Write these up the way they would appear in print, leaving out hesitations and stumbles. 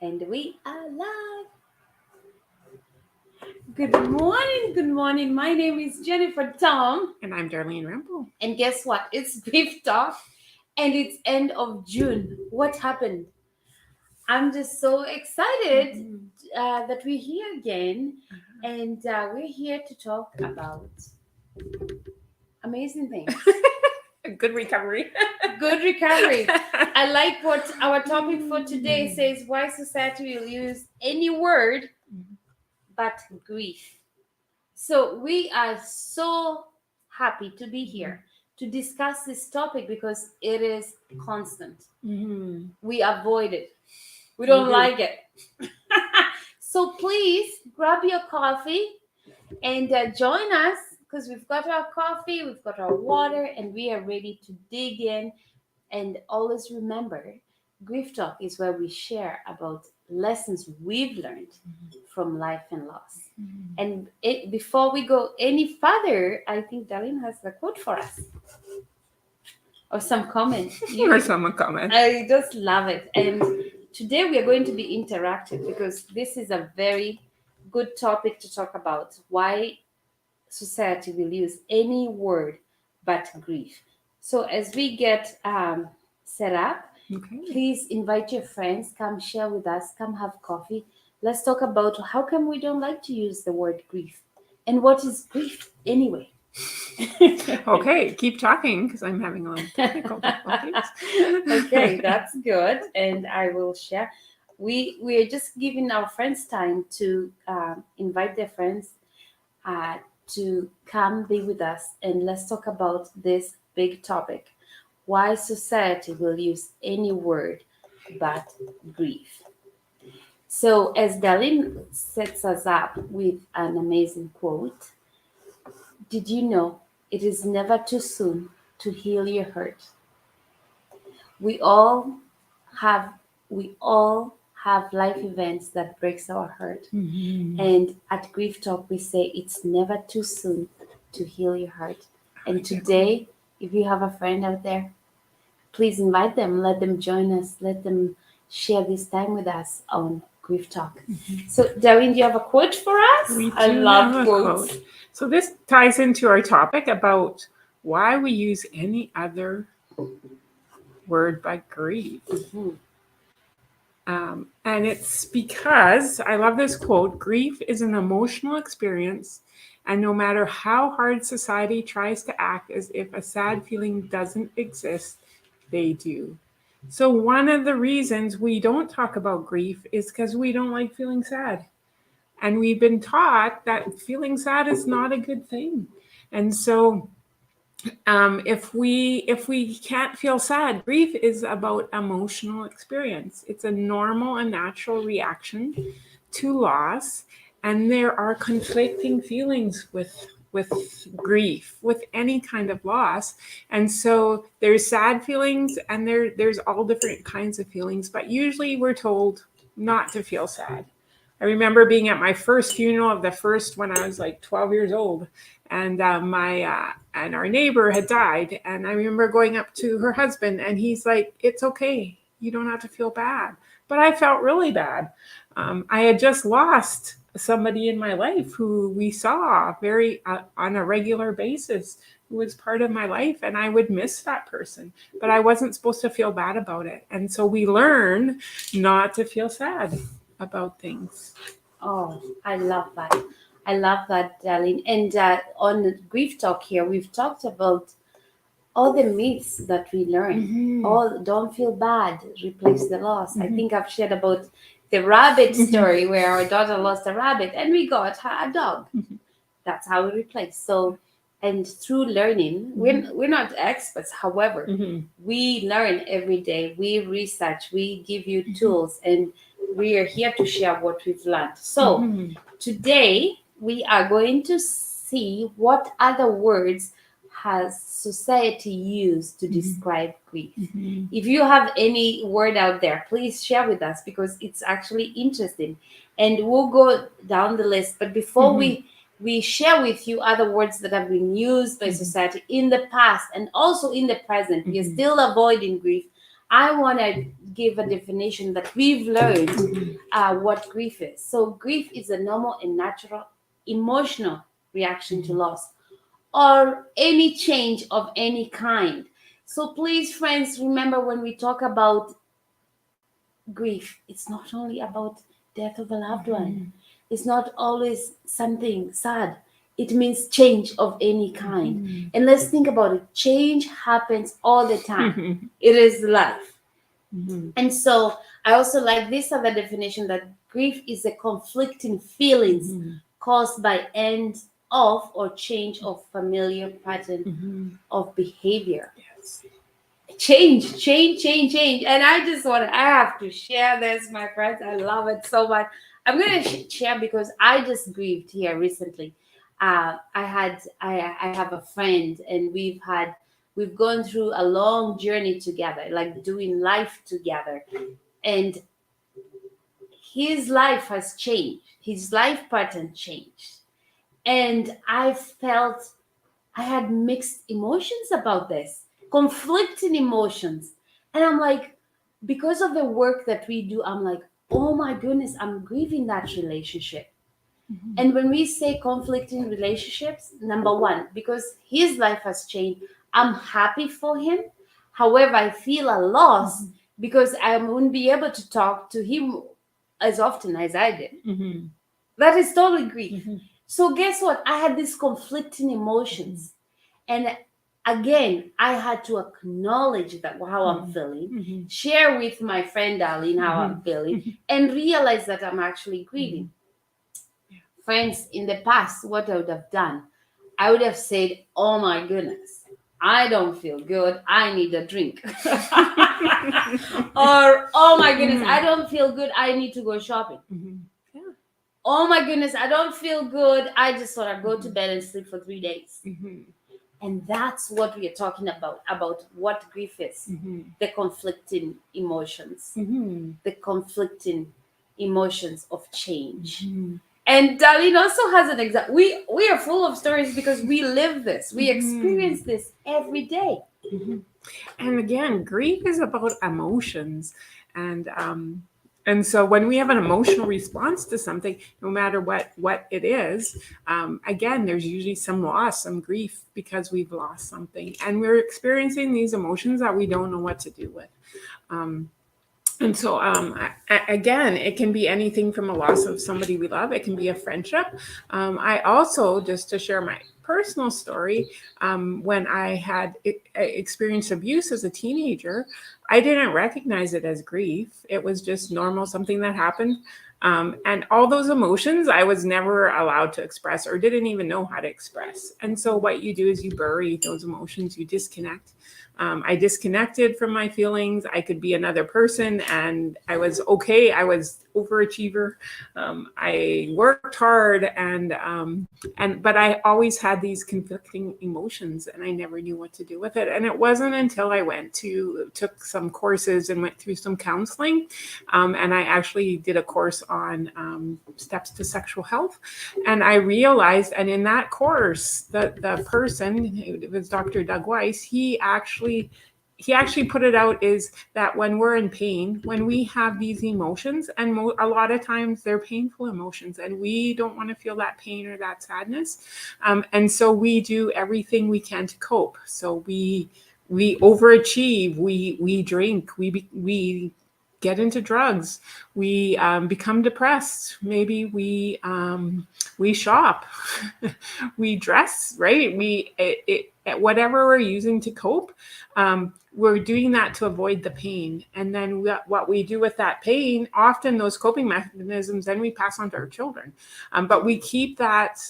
And we are live. Good morning. My name is Jennifer Tom. And I'm Darlene Rimple. And guess what? It's Beef Talk and it's end of June. What happened? I'm just so excited that we're here again. And we're here to talk about amazing things. Good recovery. Good recovery. I like what our topic for today says, why society will use any word but grief. So we are so happy to be here to discuss this topic because it is constant. We avoid it. We don't like it. So please grab your coffee and join us because we've got our coffee, we've got our water, and we are ready to dig in. And always remember, Grief Talk is where we share about lessons we've learned from life and loss. And before we go any further, I think Darlene has a quote for us. Or some comment. Or some comment. I just love it. And today we are going to be interactive because this is a very good topic to talk about. Why society will use any word but grief. So as we get set up, please invite your friends, come share with us, come have coffee. Let's talk about how come we don't like to use the word grief and what is grief anyway. Okay, keep talking because I'm having a little technical difficulties. Okay, that's good, and I will share. We are just giving our friends time to invite their friends to come be with us, and let's talk about this big topic: why society will use any word but grief. So, as Darlene sets us up with an amazing quote, did you know it is never too soon to heal your hurt? We all have we all have life events that breaks our heart. And at Grief Talk we say it's never too soon to heal your heart. And today, if you have a friend out there, please invite them, let them join us, let them share this time with us on Grief Talk. So, Darlene, do you have a quote for us? I love quotes. Quote. So this ties into our topic about why we use any other word but grief. And it's because, I love this quote, grief is an emotional experience, and no matter how hard society tries to act as if a sad feeling doesn't exist, they do. So one of the reasons we don't talk about grief is because we don't like feeling sad. And we've been taught that feeling sad is not a good thing. And so if we can't feel sad, grief is about emotional experience. It's a normal and natural reaction to loss, and there are conflicting feelings with grief, with any kind of loss. And so there's sad feelings, and there's all different kinds of feelings, but usually we're told not to feel sad. I remember being at my first funeral of the first when I was like 12 years old, and and our neighbor had died, and I remember going up to her husband, and he's like, "It's okay, you don't have to feel bad." But I felt really bad. I had just lost somebody in my life who we saw very on a regular basis, who was part of my life, and I would miss that person, but I wasn't supposed to feel bad about it. And so we learn not to feel sad about things. Oh, I love that. I love that, Darlene. And on Grief Talk here, we've talked about all the myths that we learn. All don't feel bad, replace the loss. I think I've shared about the rabbit story where our daughter lost a rabbit and we got her a dog. That's how we replace. So, and through learning, we're not experts. However, we learn every day. We research. We give you tools, and we are here to share what we've learned. So today we are going to see what other words has society used to describe grief. If you have any word out there, please share with us because it's actually interesting. And we'll go down the list. But before we share with you other words that have been used by society in the past and also in the present, we are still avoiding grief. I want to give a definition that we've learned what grief is. So, grief is a normal and natural emotional reaction to loss or any change of any kind. So, please, friends, remember when we talk about grief, it's not only about death of a loved one, it's not always something sad. It means change of any kind. And let's think about it, change happens all the time, it is life. And so I also like this other definition that grief is a conflicting feelings caused by end of or change of familiar pattern of behavior. Yes. Change. And I have to share this, my friends. I love it so much. I'm going to share because I just grieved here recently. I have a friend, and we've gone through a long journey together, like doing life together. And his life has changed. His life pattern changed. And I felt I had mixed emotions about this, conflicting emotions. And I'm like, because of the work that we do, I'm like, oh my goodness, I'm grieving that relationship. And when we say conflicting relationships, number one, because his life has changed, I'm happy for him. However, I feel a loss because I wouldn't be able to talk to him as often as I did. That is totally grief. So guess what? I had these conflicting emotions. And again, I had to acknowledge that how I'm feeling, share with my friend Darlene how I'm feeling, and realize that I'm actually grieving. Friends, in the past, what I would have done, I would have said, oh my goodness, I don't feel good. I need a drink. Or, oh my goodness, I don't feel good. I need to go shopping. Oh my goodness, I don't feel good. I just want to go to bed and sleep for 3 days. And that's what we are talking about what grief is, the conflicting emotions, the conflicting emotions of change. And Darlene also has an example. We are full of stories because we live this. We experience this every day. And again, grief is about emotions. And so when we have an emotional response to something, no matter what it is, again, there's usually some loss, some grief because we've lost something. And we're experiencing these emotions that we don't know what to do with. And so, again, it can be anything from a loss of somebody we love. It can be a friendship. I also, just to share my personal story, when I had experienced abuse as a teenager, I didn't recognize it as grief. It was just normal, something that happened. And all those emotions I was never allowed to express or didn't even know how to express. And so what you do is you bury those emotions, you disconnect. I disconnected from my feelings. I could be another person and I was okay. I was overachiever. I worked hard but I always had these conflicting emotions and I never knew what to do with it. And it wasn't until I took some courses and went through some counseling. And I actually did a course on steps to sexual health. And I realized, and in that course, the person, it was Dr. Doug Weiss, he actually put it out is that when we're in pain, when we have these emotions, and a lot of times they're painful emotions, and we don't want to feel that pain or that sadness, and so we do everything we can to cope. So we overachieve, we drink, we get into drugs, we become depressed, maybe we shop, we dress, right? Whatever we're using to cope, we're doing that to avoid the pain. And then what we do with that pain, often those coping mechanisms, then we pass on to our children. But we keep that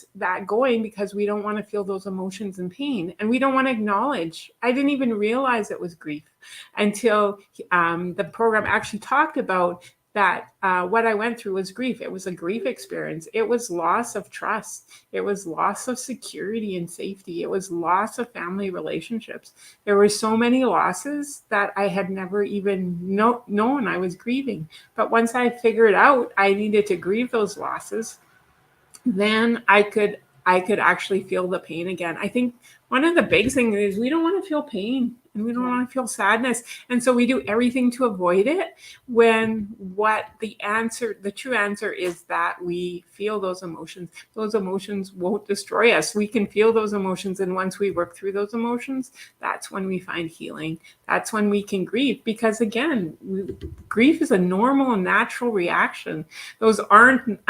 going because we don't want to feel those emotions and pain. And we don't want to acknowledge. I didn't even realize it was grief until the program actually talked about that what I went through was grief. It was a grief experience. It was loss of trust. It was loss of security and safety. It was loss of family relationships. There were so many losses that I had never even known I was grieving. But once I figured out I needed to grieve those losses, then I could actually feel the pain again. I think one of the big things is we don't want to feel pain and we don't want to feel sadness. And so we do everything to avoid it, when what the true answer is that we feel those emotions. Those emotions won't destroy us. We can feel those emotions. And once we work through those emotions, that's when we find healing. That's when we can grieve. Because again, grief is a normal and natural reaction. Those aren't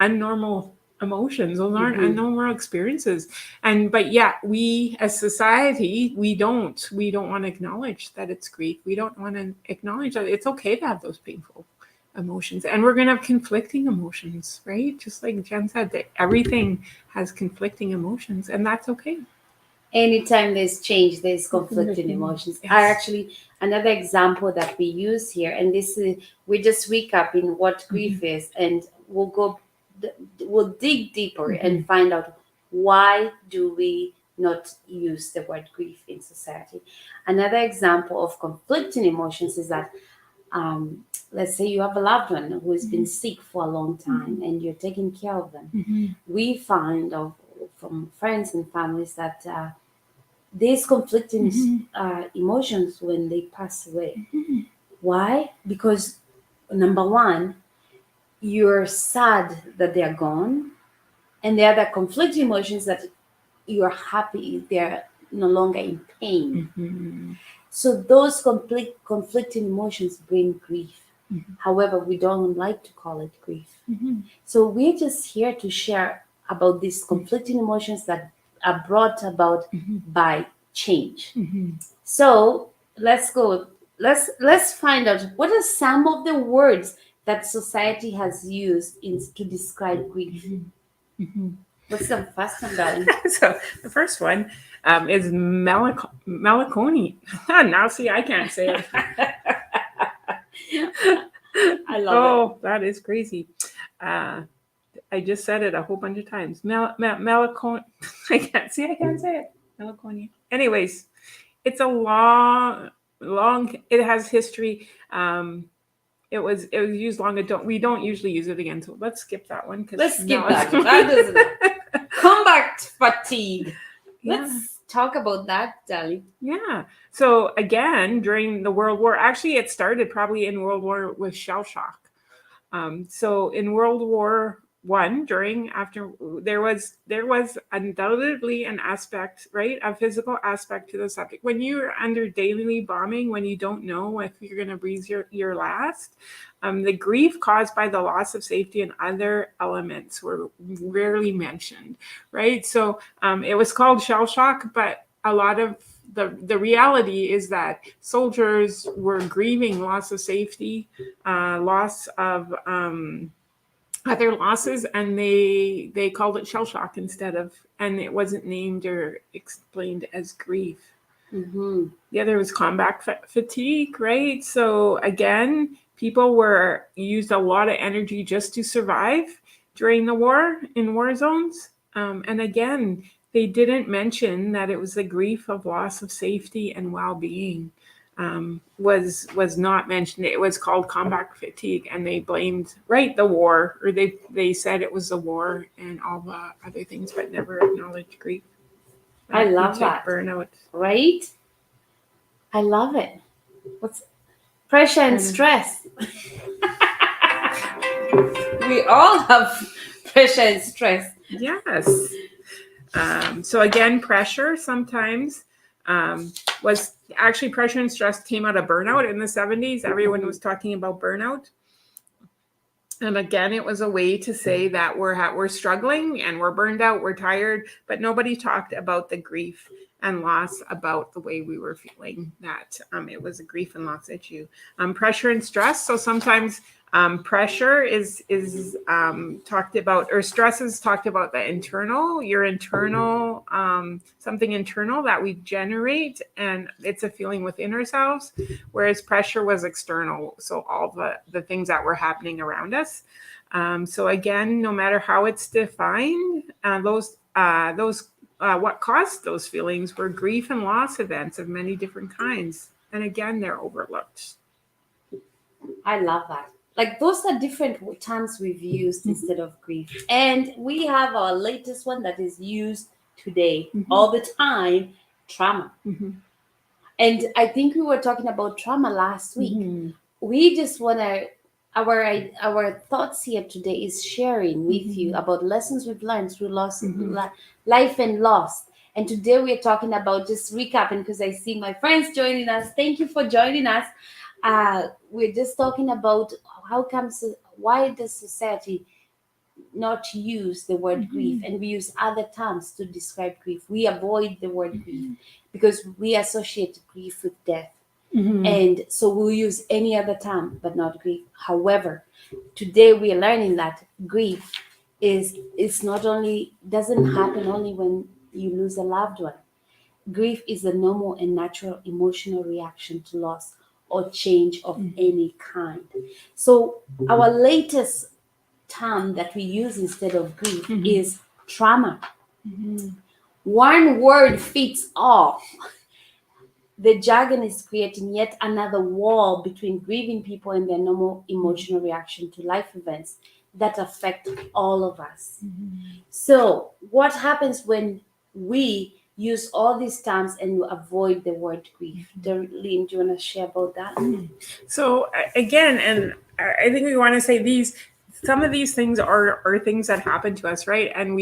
unnormal emotions. Those aren't abnormal experiences. But yet we as society, we don't want to acknowledge that it's grief. We don't want to acknowledge that it's okay to have those painful emotions. And we're going to have conflicting emotions, right? Just like Jen said, that everything has conflicting emotions, and that's okay. Anytime there's change, there's conflicting emotions. Yes. I actually, another example that we use here, and this is, we're just recapping what grief is, and we'll dig deeper and find out why do we not use the word grief in society. Another example of conflicting emotions is that, let's say you have a loved one who has been sick for a long time and you're taking care of them. We find from friends and families that there's conflicting emotions when they pass away. Why? Because number one, you're sad that they're gone, and the other conflicting emotions that you're happy they're no longer in pain. So those conflicting emotions bring grief. However, we don't like to call it grief. So we're just here to share about these conflicting emotions that are brought about by change. So let's go. Let's find out what are some of the words that society has used to describe grief. What's the first one, darling? So the first one is melancholy. Now, see, I can't say it. I love it. Oh, that is crazy. I just said it a whole bunch of times. Melancholy. I can't say it. Melancholy. Anyways, it's a long. It has history. It was used long ago. We don't usually use it again, so let's skip that one. Let's skip that. That doesn't. Combat fatigue. Yeah. Let's talk about that, darling. Yeah. So again, during the World War, actually, it started probably in World War with shell shock. So in World War One, after there was undoubtedly an aspect, right, a physical aspect to the subject. When you're under daily bombing, when you don't know if you're going to breathe your last, the grief caused by the loss of safety and other elements were rarely mentioned, right? So it was called shell shock, but a lot of the reality is that soldiers were grieving loss of safety, loss of other losses, and they called it shell shock instead of, and it wasn't named or explained as grief. The other was combat fatigue, right? So again, people were used a lot of energy just to survive during the war in war zones, and again, they didn't mention that it was the grief of loss of safety and well-being. Was not mentioned. It was called combat fatigue, and they blamed the war, or they said it was the war and all the other things, but never acknowledged grief. I love that. Burnout, right? I love it. What's pressure and stress? We all have pressure and stress. Yes. So again, pressure sometimes was actually pressure and stress came out of burnout in the 70s. Everyone was talking about burnout. And again, it was a way to say that we're struggling and we're burned out, we're tired, but nobody talked about the grief and loss, about the way we were feeling, that it was a grief and loss issue. Pressure and stress. So sometimes pressure is talked about, or stress is talked about your internal, something internal that we generate, and it's a feeling within ourselves, whereas pressure was external. So all the things that were happening around us. So again, no matter how it's defined, what caused those feelings were grief and loss events of many different kinds. And again, they're overlooked. I love that. Like, those are different terms we've used instead of grief. And we have our latest one that is used today, Mhm. all the time, trauma. Mhm. And I think we were talking about trauma last week. Mhm. We just want to, our thoughts here today is sharing with you Mhm. about lessons we've learned through Mhm. life and loss. And today we're talking about, just recapping, because I see my friends joining us. Thank you for joining us. We're just talking about how comes, why does society not use the word grief, Mhm. and we use other terms to describe grief. We avoid the word grief Mhm. because we associate grief with death, Mhm. and so we'll use any other term but not grief. However, today we are learning that grief is not only, doesn't happen only when you lose a loved one. Grief is a normal and natural emotional reaction to loss or change of Mhm. any kind. So our latest term that we use instead of grief Mhm. is trauma. Mhm. One word fits all. The jargon is creating yet another wall between grieving people and their normal emotional reaction to life events that affect all of us. Mhm. So, what happens when we use all these terms and you avoid the word grief? Darlene, do you want to share about that? Mhm. So again, and I think we want to say these. Some of these things are things that happen to us, right? And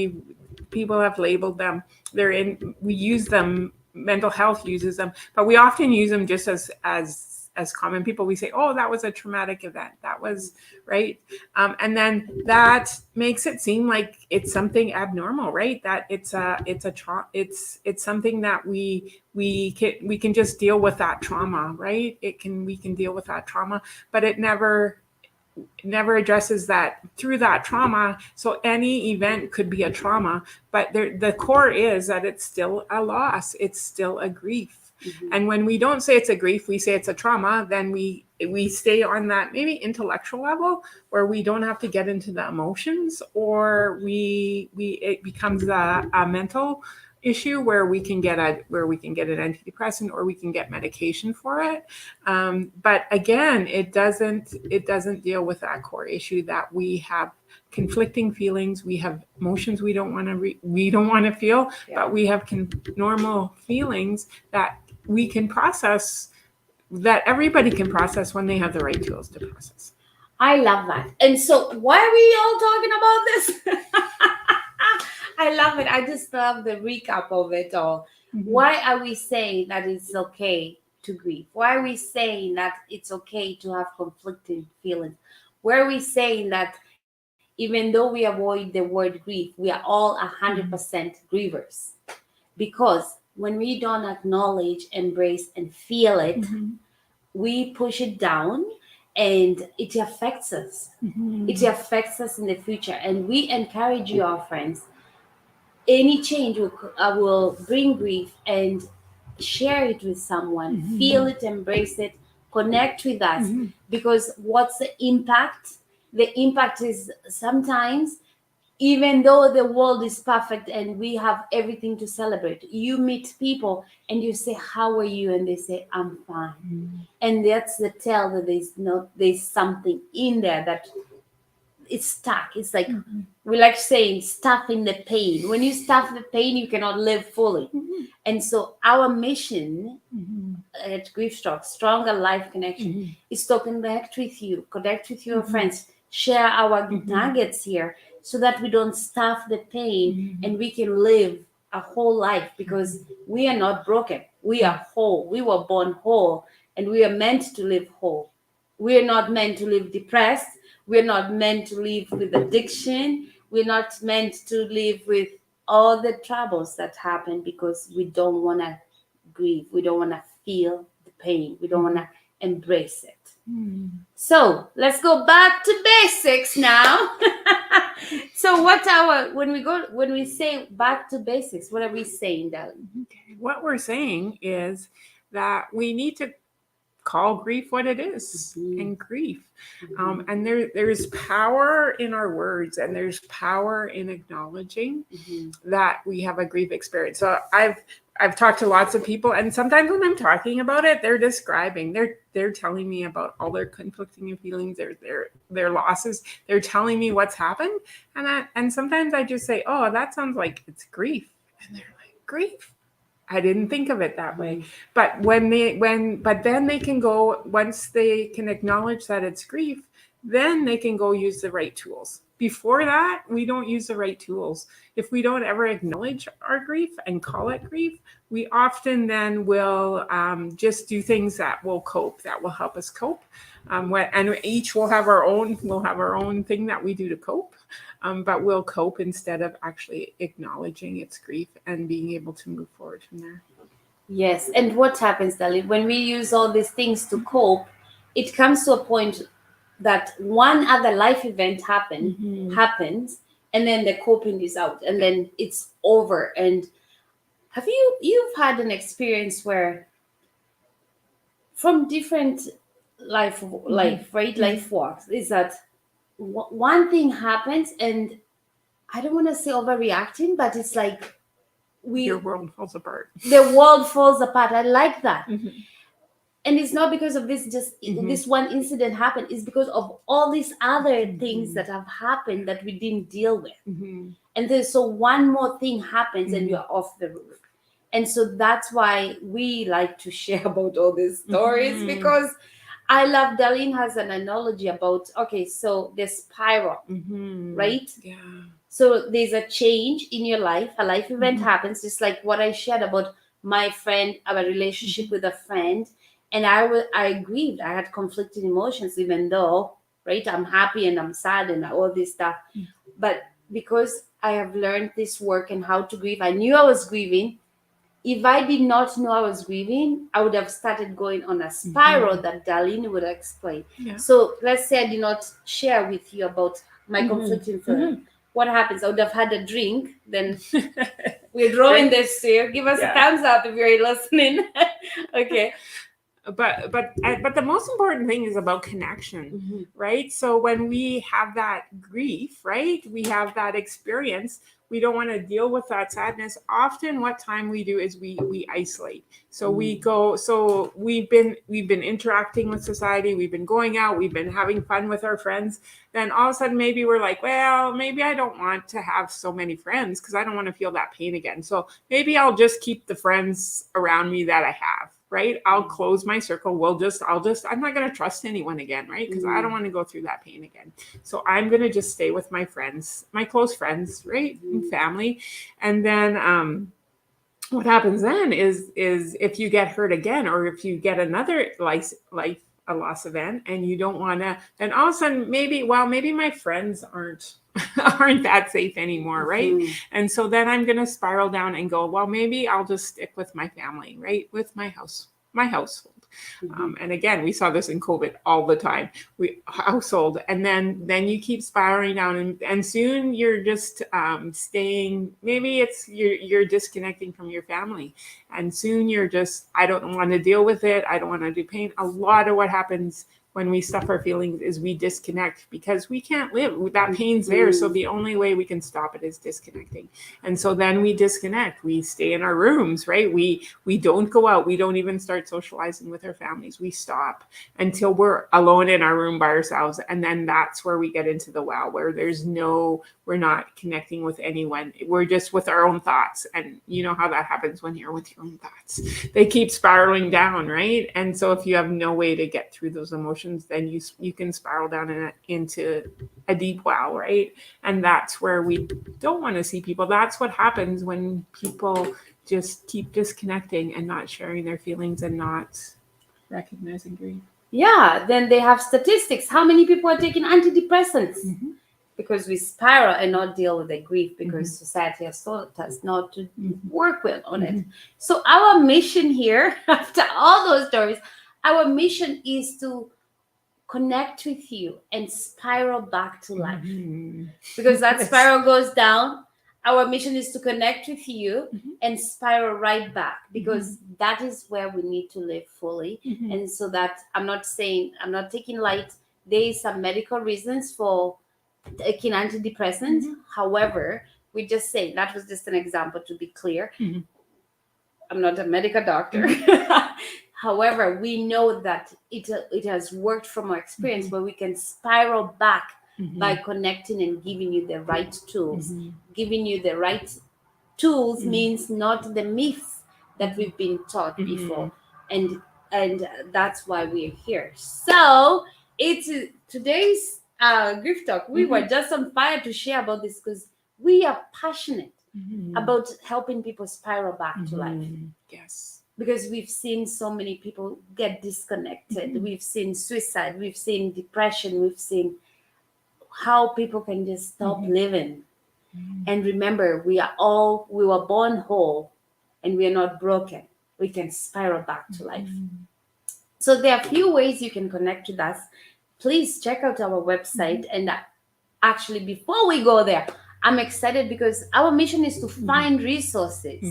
people have labeled them. They're in. We use them. Mental health uses them, but we often use them just as common people. We say, "Oh, that was a traumatic event. That was right," and then that makes it seem like it's something abnormal, right? That it's something that we can just deal with that trauma, right? We can deal with that trauma, but it never addresses that through that trauma. So any event could be a trauma, but the core is that it's still a loss, it's still a grief. Mhm. And when we don't say it's a grief, we say it's a trauma, then we stay on that maybe intellectual level where we don't have to get into the emotions, or we it becomes a mental issue where we can get an antidepressant, or we can get medication for it. But again, it doesn't deal with that core issue that we have conflicting feelings. We have emotions we don't want to feel, Yeah. but we have normal feelings that we can process, that everybody can process when they have the right tools to process. I love that. And so, why are we all talking about this? I love it. I just love the recap of it all. Mhm. Why are we saying that it's okay to grieve? Why are we saying that it's okay to have conflicting feelings? Why are we saying that even though we avoid the word grief, we are all Mhm. 100% grievers? Because when we don't acknowledge, embrace, and feel it, Mhm. we push it down, and it affects us. It Mhm. affects us in the future. And we encourage you, our friends, any change will bring grief, and share it with someone. Feel Mhm. it, embrace it, connect with us. Mhm. Because what's the impact? The impact is sometimes, even though the world is perfect and we have everything to celebrate, you meet people and you say, "How are you?" And they say, "I'm fine." Mhm. And that's the tell that there's something in there that it's stuck. It's like, Mhm. we like saying, stuffing the pain. When you stuff the pain, you cannot live fully. Mhm. And so our mission Mhm. at Grief Talk, Stronger Life Connection, Mhm. is to connect with your Mhm. friends, share our Mhm. nuggets here, so that we don't stuff the pain Mhm. and we can live a whole life, because we are not broken. We are whole. We were born whole, and we are meant to live whole. We are not meant to live depressed. We're not meant to live with addiction. We're not meant to live with all the troubles that happen, because we don't want to grieve. We don't want to feel the pain. We don't want to embrace it. Mhm. So let's go back to basics now. So when we say back to basics, what are we saying, darling? Okay. What we're saying is that we need to call grief what it is, Mhm, and grief. mhm, And there's power in our words, and there's power in acknowledging mhm, that we have a grief experience. So I've talked to lots of people, and sometimes when I'm talking about it, they're telling me about all their conflicting feelings, their losses. They're telling me what's happened, and sometimes I just say, "Oh, that sounds like it's grief." And they're like, grief? I didn't think of it that way. Mhm. But but then they can go, once they can acknowledge that it's grief, then they can go use the right tools. Before that, we don't use the right tools. If we don't ever acknowledge our grief and call it grief, we often then will just do things that will cope, that will help us cope. And each will have our own, we'll have our own thing that we do to cope. But we'll cope instead of actually acknowledging its grief and being able to move forward from there. Yes. And what happens, Dali, when we use all these things to cope, it comes to a point that one other life event Mm-hmm. happens, and then the coping is out, and then it's over. And have you've had an experience where from different Mm-hmm. life, right, Mm-hmm. life walks, is that one thing happens, and I don't want to say overreacting, but it's like Your we world falls apart. the world falls apart. I like that. Mm-hmm. And it's not because of Mm-hmm. this one incident happened. It's because of all these other things Mm-hmm. that have happened that we didn't deal with. Mm-hmm. And then so one more thing happens and Mm-hmm. you're off the roof. And so that's why we like to share about all these stories, Mm-hmm. because I love, Darlene has an analogy about, okay, so the spiral, Mm-hmm. right? Yeah. So there's a change in your life, a life event Mm-hmm. happens, just like what I shared about my friend, our relationship Mm-hmm. with a friend. And I grieved. I had conflicting emotions, even though, right, I'm happy and I'm sad and all this stuff. But because I have learned this work and how to grieve, I knew I was grieving. If I did not know I was grieving, I would have started going on a spiral Mm-hmm. that Darlene would explain. Yeah. So let's say I did not share with you about my conflicting Mm-hmm. feeling. Mm-hmm. What happens? I would have had a drink. Then we're drawing Right? this here. Give us a Yeah. thumbs up if you're listening. Okay. But the most important thing is about connection, Mhm. right? So when we have that grief, right, we have that experience, we don't want to deal with that sadness. Often what time we do is we isolate. So we go, so we've been interacting with society, we've been going out, we've been having fun with our friends. Then all of a sudden maybe we're like, well, maybe I don't want to have so many friends because I don't want to feel that pain again. So maybe I'll just keep the friends around me that I have, right? I'll close my circle. I'm not going to trust anyone again, right? Because I don't want to go through that pain again. So I'm going to just stay with my friends, my close friends, right? And family. And then, what happens then is if you get hurt again, or if you get another life a loss event, and you don't want to, then all of a sudden maybe my friends aren't that safe anymore, right? Mhm. And so then I'm going to spiral down and go, well, maybe I'll just stick with my family, right? With my household. And again, we saw this in COVID all the time. We household, and then you keep spiraling down, and soon you're just staying. Maybe it's you're disconnecting from your family, and soon you're just, I don't want to deal with it. I don't want to do pain. A lot of what happens when we stuff our feelings is we disconnect, because we can't live. That pain's there. So the only way we can stop it is disconnecting. And so then we disconnect. We stay in our rooms, right? We don't go out. We don't even start socializing with our families. We stop until we're alone in our room by ourselves. And then that's where we get into the wow, where we're not connecting with anyone. We're just with our own thoughts. And you know how that happens when you're with your own thoughts. They keep spiraling down, right? And so if you have no way to get through those emotions, then you can spiral down into a deep wow, right? And that's where we don't want to see people. That's what happens when people just keep disconnecting and not sharing their feelings and not recognizing grief. Yeah, then they have statistics. How many people are taking antidepressants? Mm-hmm. Because we spiral and not deal with the grief, because Mm-hmm. society has taught us not to Mm-hmm. work well on it. Mm-hmm. So our mission here, after all those stories, our mission is to connect with you and spiral back to life. Mm-hmm. Because that Yes. spiral goes down, our mission is to connect with you Mm-hmm. and spiral right back, because that is where we need to live fully. Mm-hmm. And so that I'm not taking light. There is some medical reasons for taking antidepressants. Mm-hmm. However, we just say that was just an example, to be clear. Mm-hmm. I'm not a medical doctor. However, we know that it has worked from our experience, where we can spiral back Mm-hmm. by connecting and giving you the right tools, giving you the right tools means not the myths that we've been taught before, and that's why we're here. So it's today's grief talk. We were just on fire to share about this because we are passionate about helping people spiral back to life, Yes. because we've seen so many people get disconnected. We've seen suicide, we've seen depression, we've seen how people can just stop living. And remember, we were born whole, and we are not broken. We can spiral back to life. So there are a few ways you can connect with us. Please check out our website. And actually, before we go there, I'm excited because our mission is to find resources,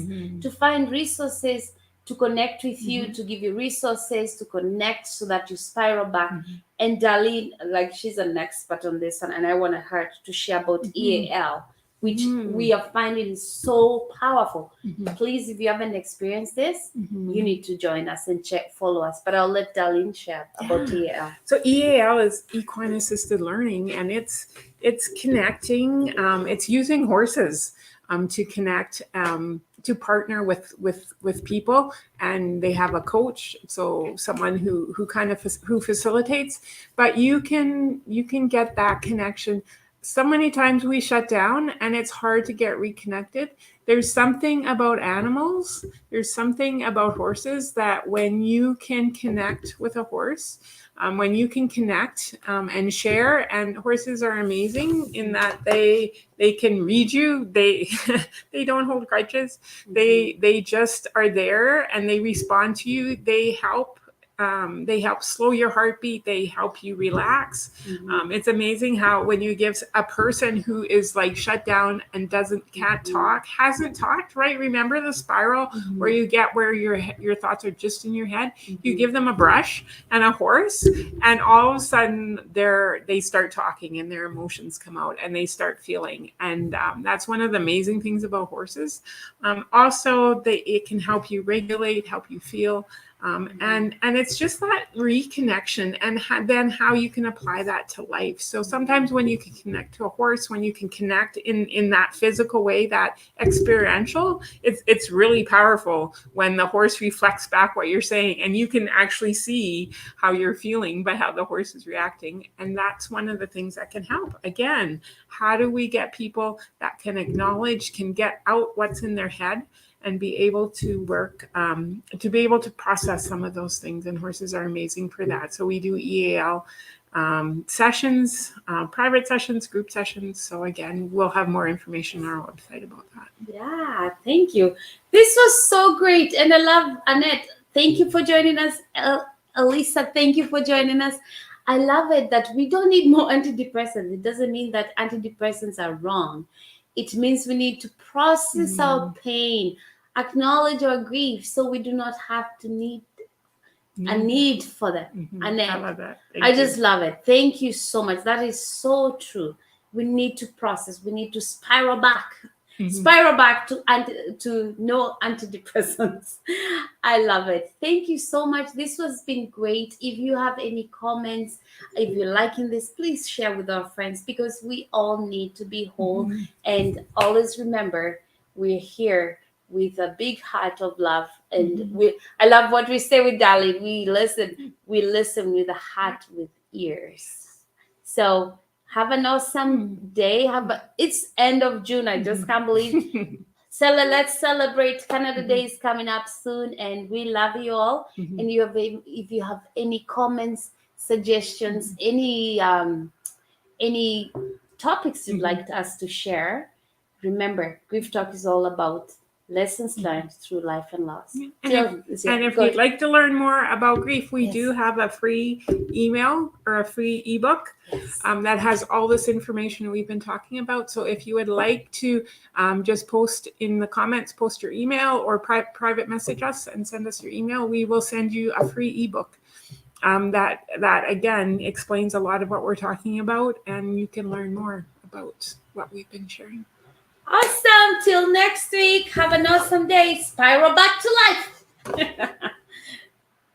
to connect with you, to give you resources, to connect so that you spiral back. And Darlene, like, she's an expert on this one, and I want her to share about EAL, which we are finding so powerful. Please, if you haven't experienced this, you need to join us and follow us. But I'll let Darlene share about EAL. So EAL is equine assisted learning, and it's connecting. It's using horses to connect, to partner with people, and they have a coach, so someone who who facilitates. But you can get that connection. So many times we shut down and it's hard to get reconnected. There's something about animals, there's something about horses that when you can connect with a horse, when you can connect and share, and horses are amazing in that they can read you. They they don't hold grudges. They just are there and they respond to you. They help slow your heartbeat. They help you relax. It's amazing how when you give a person who is like shut down and can't talk, hasn't talked, right? Remember the spiral where you get where your thoughts are just in your head. You give them a brush and a horse, and all of a sudden they start talking and their emotions come out and they start feeling. And that's one of the amazing things about horses. Also, it can help you regulate, help you feel. And it's just that reconnection, and then how you can apply that to life. So sometimes when you can connect to a horse, when you can connect in that physical way, that experiential, it's really powerful when the horse reflects back what you're saying, and you can actually see how you're feeling by how the horse is reacting. And that's one of the things that can help. Again, how do we get people that can acknowledge, can get out what's in their head, and be able to work, to be able to process some of those things. And horses are amazing for that. So we do EAL sessions, private sessions, group sessions. So again, we'll have more information on our website about that. Yeah, thank you. This was so great. And I love Annette. Thank you for joining us. Elisa, thank you for joining us. I love it that we don't need more antidepressants. It doesn't mean that antidepressants are wrong. It means we need to process our pain, acknowledge our grief, so we do not have to need a need for them. Annette, I love that. I just love it. Thank you so much. That is so true. We need to process. We need to spiral back to no antidepressants. I love it. Thank you so much. This has been great. If you have any comments, if you're liking this, please share with our friends, because we all need to be whole. And always remember, we're here with a big heart of love. And I love what we say with Dali. We listen with a heart with ears. So have an awesome day. It's end of June. I just can't believe. Let's celebrate. Canada Day is coming up soon, and we love you all. And if you have any comments, suggestions, any topics you'd like us to share, remember, Grief Talk is all about lessons learned through life and loss. And if you'd like to learn more about grief, we do have a free email or a free ebook that has all this information we've been talking about. So if you would like to just post in the comments, post your email, or private message us and send us your email, we will send you a free ebook that again explains a lot of what we're talking about, and you can learn more about what we've been sharing. Awesome. Till next week. Have an awesome day. Spiral back to life.